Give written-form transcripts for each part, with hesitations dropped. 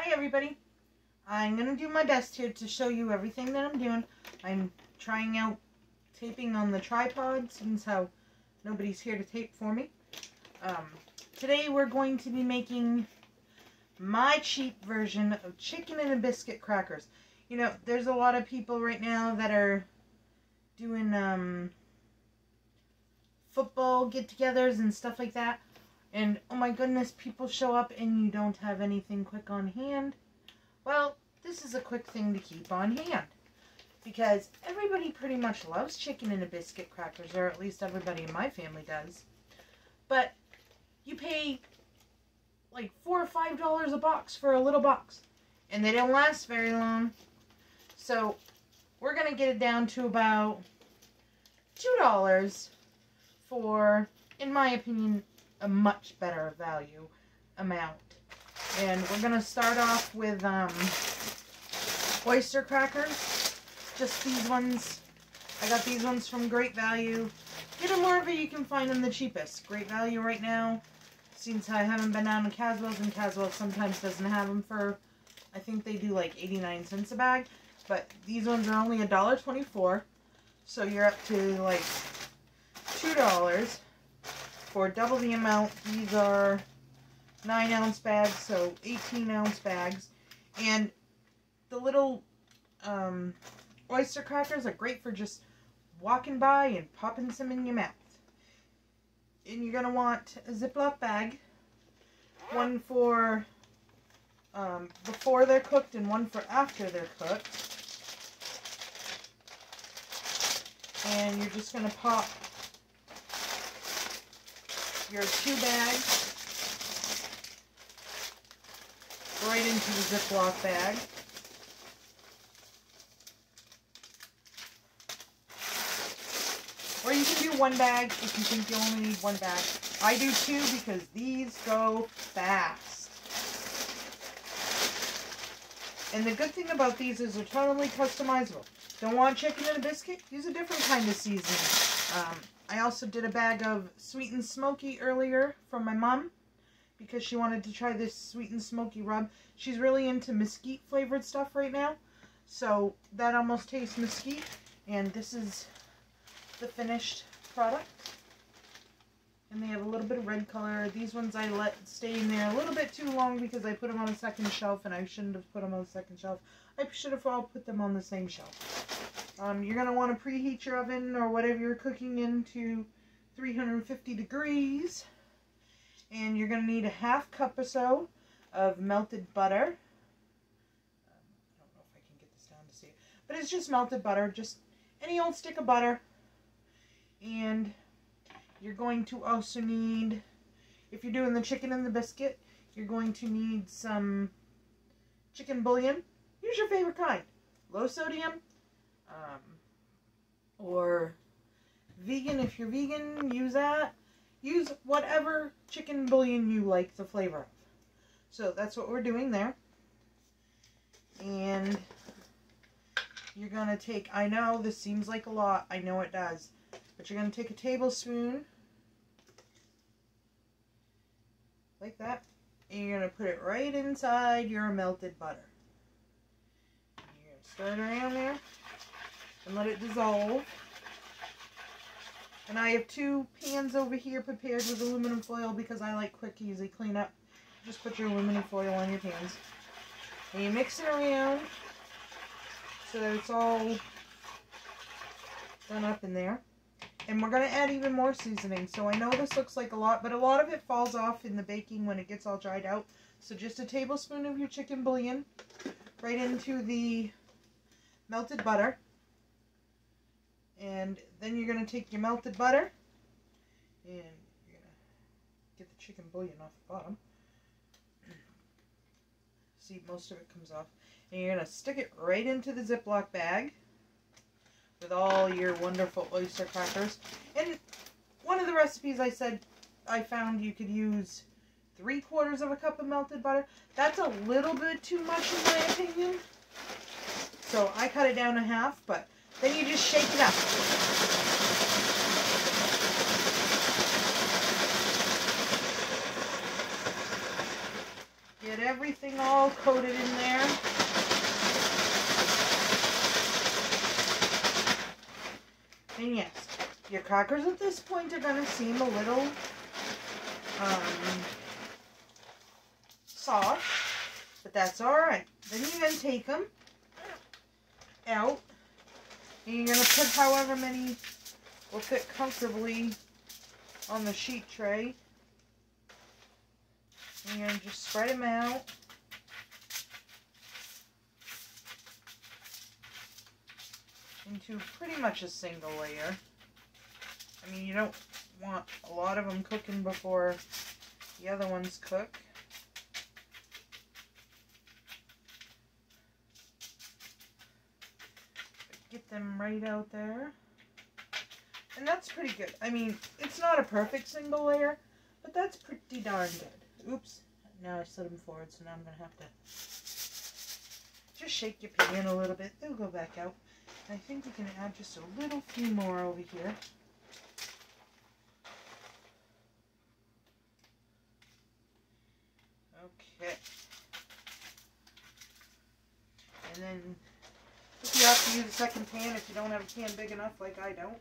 Hi everybody. I'm going to do my best here to show you everything that I'm doing. I'm trying out taping on the tripod since how nobody's here to tape for me. Today we're going to be making my cheap version of chicken and a biscuit crackers. You know, there's a lot of people right now that are doing football get-togethers and stuff like that. And oh my goodness, people show up and you don't have anything quick on hand. Well, this is a quick thing to keep on hand. Because everybody pretty much loves chicken and a biscuit crackers, or at least everybody in my family does. But you pay like $4 or $5 a box for a little box. And they don't last very long. So we're going to get it down to about $2 for, in my opinion, a much better value amount. And we're going to start off with oyster crackers. Just these ones. I got these ones from Great Value. Get them wherever you can find them the cheapest. Great Value right now, since I haven't been down to Caswell's, and Caswell sometimes doesn't have them for, I think they do like 89 cents a bag. But these ones are only $1.24. So you're up to like $2 for double the amount. These are 9-ounce bags, so 18-ounce bags. And the little oyster crackers are great for just walking by and popping some in your mouth. And you're going to want a Ziploc bag. One for before they're cooked and one for after they're cooked. And you're just going to pop your 2 bags right into the Ziploc bag. Or you can do 1 bag if you think you only need 1 bag. I do 2 because these go fast. And the good thing about these is they're totally customizable. Don't want chicken and a biscuit? Use a different kind of seasoning. I also did a bag of sweet and smoky earlier from my mom because she wanted to try this sweet and smoky rub. She's really into mesquite flavored stuff right now. So that almost tastes mesquite. And this is the finished product. And they have a little bit of red color. These ones I let stay in there a little bit too long because I put them on a second shelf and I shouldn't have put them on the second shelf. I should have all put them on the same shelf. You're going to want to preheat your oven or whatever you're cooking in to 350 degrees. And you're going to need a 1/2 cup or so of melted butter. I don't know if I can get this down to see it. But it's just melted butter. Just any old stick of butter. And you're going to also need, if you're doing the chicken and the biscuit, you're going to need some chicken bouillon. Use your favorite kind. Low sodium. Or vegan, if you're vegan, use that. Use whatever chicken bouillon you like the flavor of. So that's what we're doing there. And you're going to take, I know this seems like a lot, I know it does, but you're going to take a tablespoon, like that, and you're going to put it right inside your melted butter. You're going to stir it around there and let it dissolve. And I have 2 pans over here prepared with aluminum foil because I like quick, easy cleanup. Just put your aluminum foil on your pans. And you mix it around so that it's all done up in there. And we're going to add even more seasoning. So I know this looks like a lot, but a lot of it falls off in the baking when it gets all dried out. So just a tablespoon of your chicken bouillon right into the melted butter. And then you're going to take your melted butter and you're going to get the chicken bouillon off the bottom. See, most of it comes off. And you're going to stick it right into the Ziploc bag with all your wonderful oyster crackers. And one of the recipes I said I found you could use 3/4 of a cup of melted butter. That's a little bit too much in my opinion. So I cut it down to 1/2, but then you just shake it up. Get everything all coated in there. And yes, your crackers at this point are going to seem a little soft, but that's alright. Then you're going to take them out, and you're going to put however many will fit comfortably on the sheet tray. And you're going to just spread them out. Into pretty much a single layer. I mean, you don't want a lot of them cooking before the other ones cook. Get them right out there. And that's pretty good. I mean, it's not a perfect single layer, but that's pretty darn good. Oops. Now I slid them forward, so now I'm going to have to just shake your pan a little bit. They'll go back out. I think we can add just a little few more over here. Okay. And then if you have to use a second pan if you don't have a pan big enough like I don't.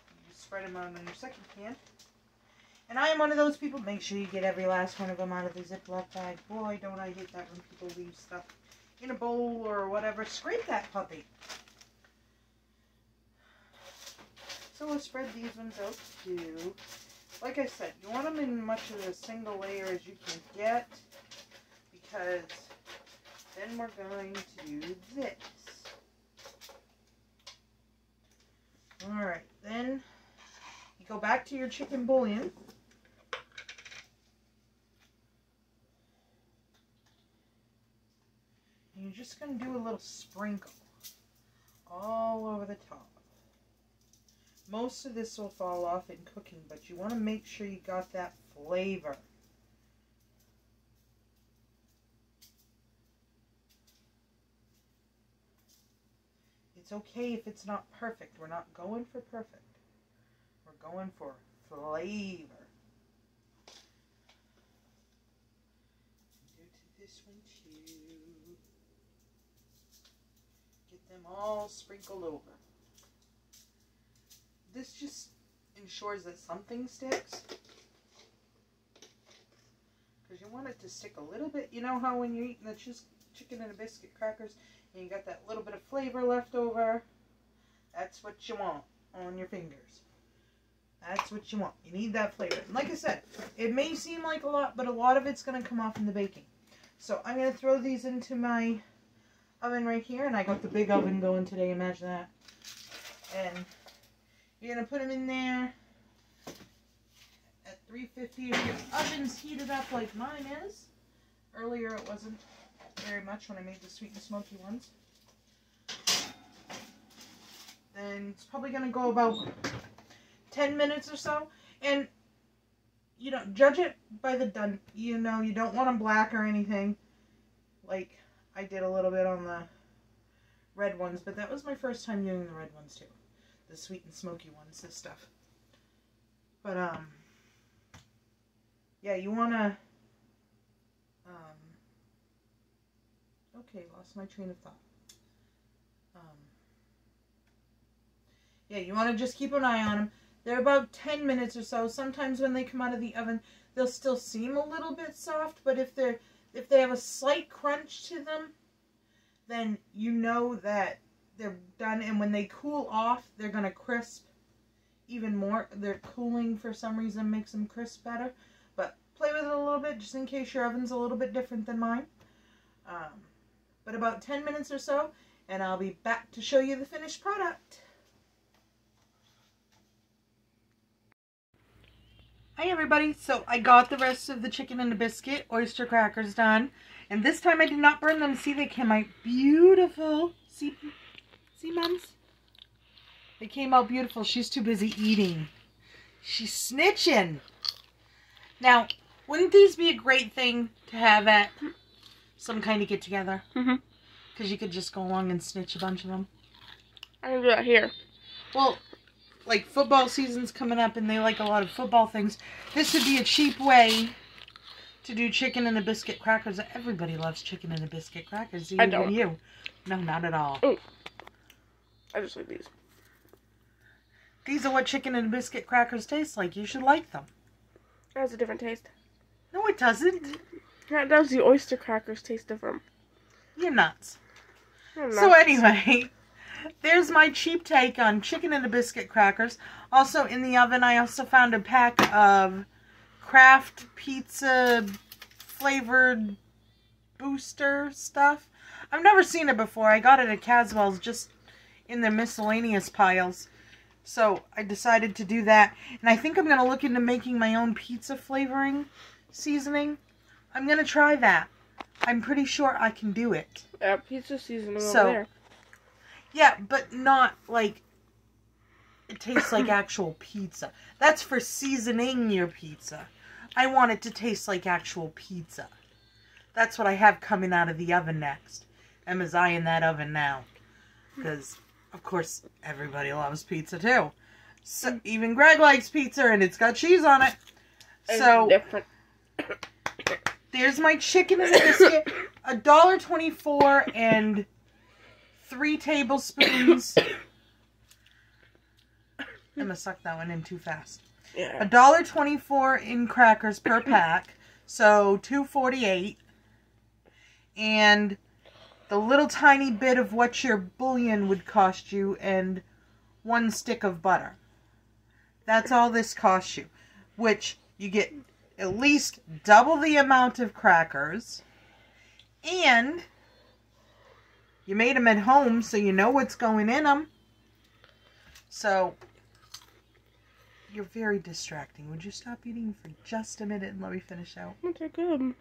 You just spread them out on your second pan. And I am one of those people, make sure you get every last one of them out of the Ziploc bag. Boy, don't I hate that when people leave stuff in a bowl or whatever. Scrape that puppy. So we'll spread these ones out too. Like I said, you want them in much of a single layer as you can get, because then we're going to do this. Alright, then you go back to your chicken bouillon. You're just going to do a little sprinkle all over the top. Most of this will fall off in cooking, but you want to make sure you got that flavor. It's okay if it's not perfect. We're not going for perfect. We're going for flavor. Go to this one too. Get them all sprinkled over. This just ensures that something sticks. Because you want it to stick a little bit. You know how when you're eating the chicken and a biscuit crackers and you got that little bit of flavor left over? That's what you want on your fingers. That's what you want. You need that flavor. And like I said, it may seem like a lot, but a lot of it's going to come off in the baking. So I'm going to throw these into my oven right here. And I got the big oven going today. Imagine that. And you're going to put them in there at 350. If your oven's heated up like mine is. Earlier it wasn't very much when I made the sweet and smoky ones. Then it's probably going to go about 10 minutes or so. And, you know, judge it by the done. You know, you don't want them black or anything. Like I did a little bit on the red ones. But that was my first time doing the red ones too. The sweet and smoky ones, this stuff. But, yeah, you want to, okay, lost my train of thought. Yeah, you want to just keep an eye on them. They're about 10 minutes or so. Sometimes when they come out of the oven, they'll still seem a little bit soft, but if they have a slight crunch to them, then you know that they're done. And when they cool off, they're going to crisp even more. They're cooling for some reason makes them crisp better. But play with it a little bit just in case your oven's a little bit different than mine. But about 10 minutes or so, and I'll be back to show you the finished product. Hi everybody, so I got the rest of the chicken and the biscuit oyster crackers done. And this time I did not burn them. See, they came out beautiful. See mums? They came out beautiful. She's too busy eating. She's snitching. Now, wouldn't these be a great thing to have at some kind of get-together? Mm-hmm. Because you could just go along and snitch a bunch of them. I can do that here. Well, like football season's coming up and they like a lot of football things. This would be a cheap way to do chicken and a biscuit crackers. Everybody loves chicken and a biscuit crackers. I don't. You. No, not at all. Ooh. I just like these. These are what chicken and biscuit crackers taste like. You should like them. It has a different taste. No, it doesn't. Yeah, it does. The oyster crackers taste different. You're nuts. I'm So not- anyway, there's my cheap take on chicken and a biscuit crackers. Also in the oven, I also found a pack of Kraft pizza flavored booster stuff. I've never seen it before. I got it at Caswell's just in the miscellaneous piles. So I decided to do that. And I think I'm going to look into making my own pizza flavoring seasoning. I'm going to try that. I'm pretty sure I can do it. Yeah, pizza seasoning over So, there. yeah, but not like it tastes like actual pizza. That's for seasoning your pizza. I want it to taste like actual pizza. That's what I have coming out of the oven next. Emma's eyeing that oven now. Because, of course, everybody loves pizza too. So, even Greg likes pizza and it's got cheese on it. So, Different. there's my chicken and biscuit. $1.24 and 3 tablespoons. Emma sucked that one in too fast. Yeah. $1.24 in crackers per pack. So $2.48. And the little tiny bit of what your bouillon would cost you and 1 stick of butter. That's all this costs you. Which you get at least double the amount of crackers. And you made them at home, so you know what's going in them. So, you're very distracting. Would you stop eating for just a minute and let me finish out? Okay, good.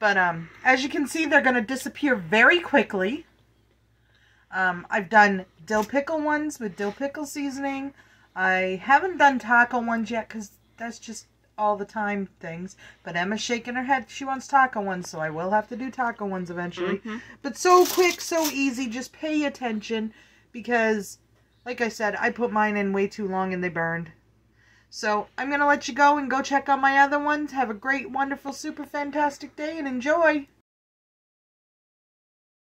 But, as you can see, they're going to disappear very quickly. I've done dill pickle ones with dill pickle seasoning. I haven't done taco ones yet, because that's just all the time things. But Emma's shaking her head. She wants taco ones, so I will have to do taco ones eventually. Mm-hmm. But so quick, so easy. Just pay attention, because, like I said, I put mine in way too long and they burned. So I'm going to let you go and go check out my other ones. Have a great, wonderful, super fantastic day and enjoy.